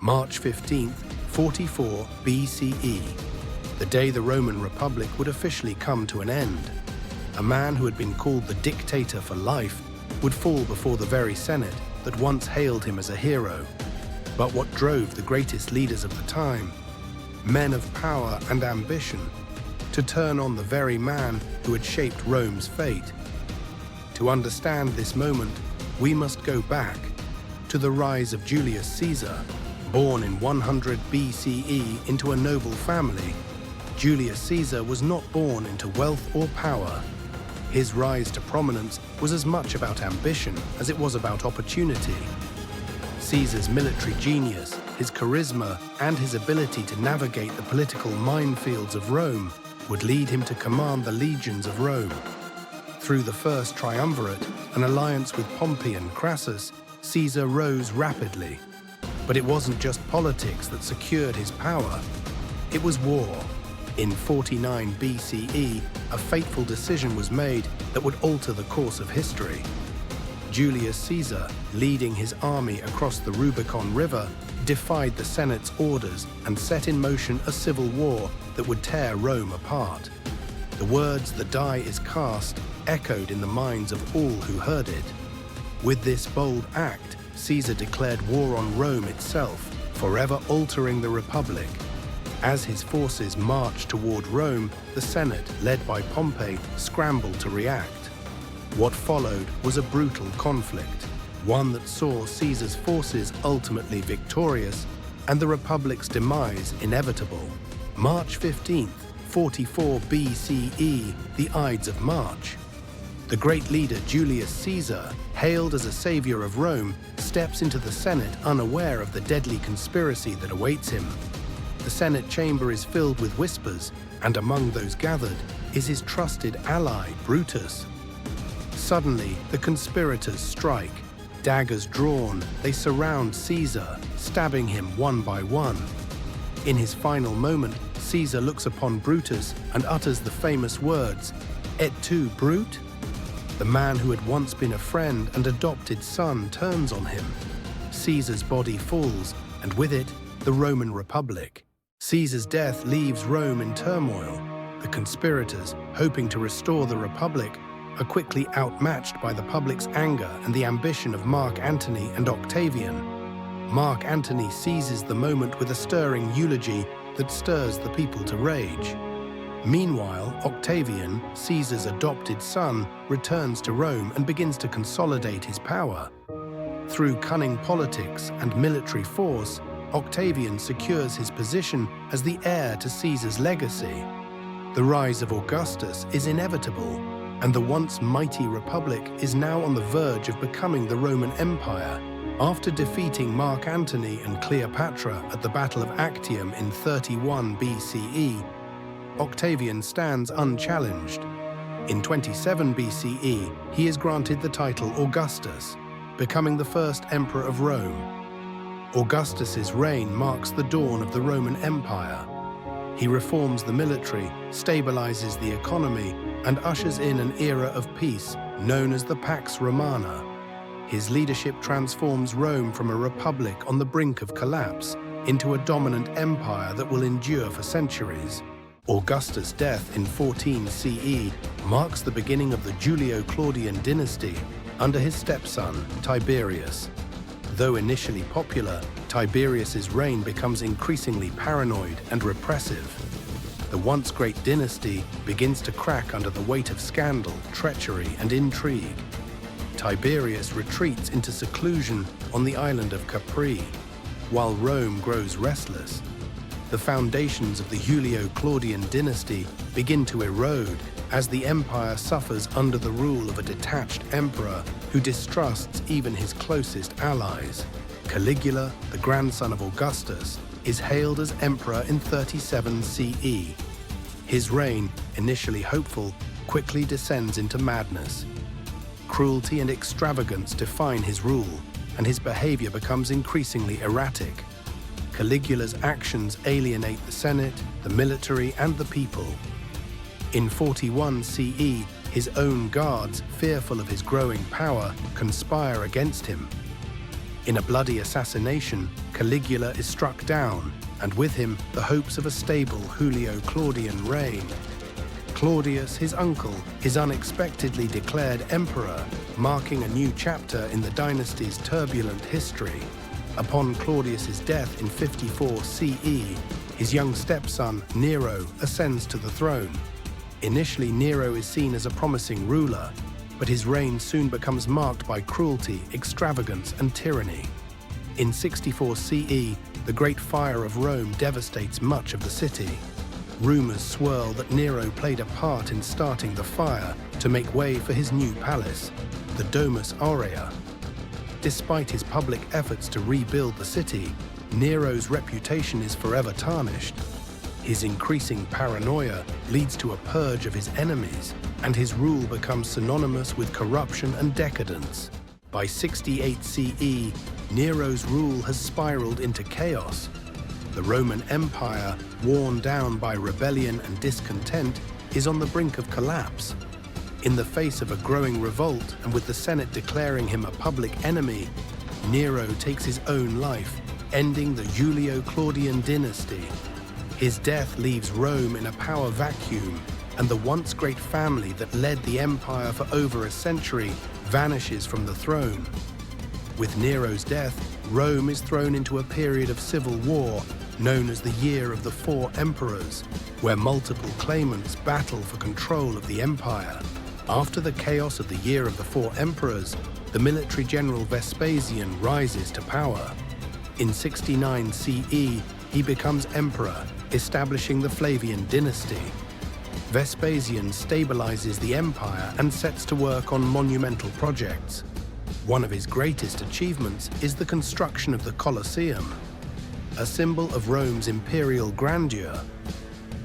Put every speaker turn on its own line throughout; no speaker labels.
March 15th, 44 BCE, the day the Roman Republic would officially come to an end. A man who had been called the dictator for life would fall before the very Senate that once hailed him as a hero. But what drove the greatest leaders of the time, men of power and ambition, to turn on the very man who had shaped Rome's fate? To understand this moment, we must go back to the rise of Julius Caesar. Born in 100 BCE into a noble family, Julius Caesar was not born into wealth or power. His rise to prominence was as much about ambition as it was about opportunity. Caesar's military genius, his charisma, and his ability to navigate the political minefields of Rome would lead him to command the legions of Rome. Through the first triumvirate, an alliance with Pompey and Crassus, Caesar rose rapidly. But it wasn't just politics that secured his power. It was war. In 49 BCE, a fateful decision was made that would alter the course of history. Julius Caesar, leading his army across the Rubicon River, defied the Senate's orders and set in motion a civil war that would tear Rome apart. The words "the die is cast" echoed in the minds of all who heard it. With this bold act, Caesar declared war on Rome itself, forever altering the Republic. As his forces marched toward Rome, the Senate, led by Pompey, scrambled to react. What followed was a brutal conflict, one that saw Caesar's forces ultimately victorious and the Republic's demise inevitable. March 15th, 44 BCE, the Ides of March. The great leader Julius Caesar, hailed as a savior of Rome, steps into the Senate unaware of the deadly conspiracy that awaits him. The Senate chamber is filled with whispers, and among those gathered is his trusted ally, Brutus. Suddenly, the conspirators strike. Daggers drawn, they surround Caesar, stabbing him one by one. In his final moment, Caesar looks upon Brutus and utters the famous words, "Et tu, Brute?" The man who had once been a friend and adopted son turns on him. Caesar's body falls, and with it, the Roman Republic. Caesar's death leaves Rome in turmoil. The conspirators, hoping to restore the Republic, are quickly outmatched by the public's anger and the ambition of Mark Antony and Octavian. Mark Antony seizes the moment with a stirring eulogy that stirs the people to rage. Meanwhile, Octavian, Caesar's adopted son, returns to Rome and begins to consolidate his power. Through cunning politics and military force, Octavian secures his position as the heir to Caesar's legacy. The rise of Augustus is inevitable, and the once mighty Republic is now on the verge of becoming the Roman Empire. After defeating Mark Antony and Cleopatra at the Battle of Actium in 31 BCE, Octavian stands unchallenged. In 27 BCE, he is granted the title Augustus, becoming the first emperor of Rome. Augustus's reign marks the dawn of the Roman Empire. He reforms the military, stabilizes the economy, and ushers in an era of peace known as the Pax Romana. His leadership transforms Rome from a republic on the brink of collapse into a dominant empire that will endure for centuries. Augustus' death in 14 CE marks the beginning of the Julio-Claudian Dynasty under his stepson, Tiberius. Though initially popular, Tiberius's reign becomes increasingly paranoid and repressive. The once great dynasty begins to crack under the weight of scandal, treachery, and intrigue. Tiberius retreats into seclusion on the island of Capri, while Rome grows restless. The foundations of the Julio-Claudian dynasty begin to erode as the empire suffers under the rule of a detached emperor who distrusts even his closest allies. Caligula, the grandson of Augustus, is hailed as emperor in 37 CE. His reign, initially hopeful, quickly descends into madness. Cruelty and extravagance define his rule, and his behavior becomes increasingly erratic. Caligula's actions alienate the Senate, the military, and the people. In 41 CE, his own guards, fearful of his growing power, conspire against him. In a bloody assassination, Caligula is struck down, and with him the hopes of a stable Julio-Claudian reign. Claudius, his uncle, is unexpectedly declared emperor, marking a new chapter in the dynasty's turbulent history. Upon Claudius's death in 54 CE, his young stepson, Nero, ascends to the throne. Initially, Nero is seen as a promising ruler, but his reign soon becomes marked by cruelty, extravagance, and tyranny. In 64 CE, the Great Fire of Rome devastates much of the city. Rumors swirl that Nero played a part in starting the fire to make way for his new palace, the Domus Aurea. Despite his public efforts to rebuild the city, Nero's reputation is forever tarnished. His increasing paranoia leads to a purge of his enemies, and his rule becomes synonymous with corruption and decadence. By 68 CE, Nero's rule has spiraled into chaos. The Roman Empire, worn down by rebellion and discontent, is on the brink of collapse. In the face of a growing revolt and with the Senate declaring him a public enemy, Nero takes his own life, ending the Julio-Claudian Dynasty. His death leaves Rome in a power vacuum, and the once great family that led the empire for over a century vanishes from the throne. With Nero's death, Rome is thrown into a period of civil war known as the Year of the Four Emperors, where multiple claimants battle for control of the empire. After the chaos of the Year of the Four Emperors, the military general Vespasian rises to power. In 69 CE, he becomes emperor, establishing the Flavian dynasty. Vespasian stabilizes the empire and sets to work on monumental projects. One of his greatest achievements is the construction of the Colosseum, a symbol of Rome's imperial grandeur.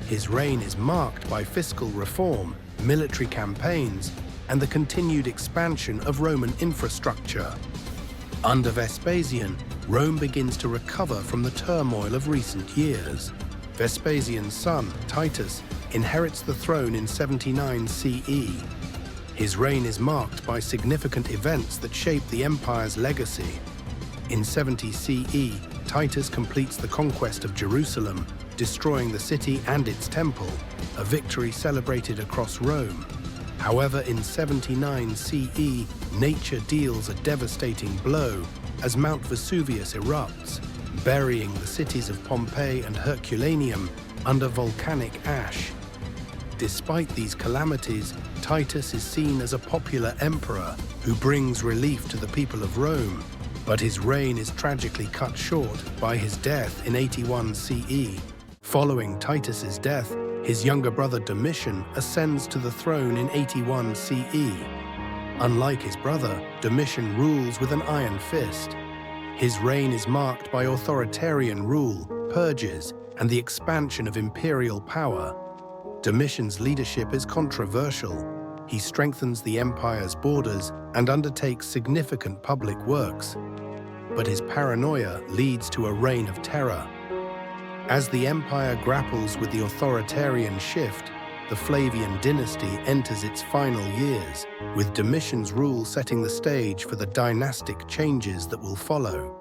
His reign is marked by fiscal reform, military campaigns, and the continued expansion of Roman infrastructure. Under Vespasian, Rome begins to recover from the turmoil of recent years. Vespasian's son, Titus, inherits the throne in 79 CE. His reign is marked by significant events that shape the empire's legacy. In 70 CE, Titus completes the conquest of Jerusalem, destroying the city and its temple, a victory celebrated across Rome. However, in 79 CE, nature deals a devastating blow as Mount Vesuvius erupts, burying the cities of Pompeii and Herculaneum under volcanic ash. Despite these calamities, Titus is seen as a popular emperor who brings relief to the people of Rome, but his reign is tragically cut short by his death in 81 CE. Following Titus's death, his younger brother Domitian ascends to the throne in 81 CE. Unlike his brother, Domitian rules with an iron fist. His reign is marked by authoritarian rule, purges, and the expansion of imperial power. Domitian's leadership is controversial. He strengthens the empire's borders and undertakes significant public works. But his paranoia leads to a reign of terror. As the empire grapples with the authoritarian shift, the Flavian dynasty enters its final years, with Domitian's rule setting the stage for the dynastic changes that will follow.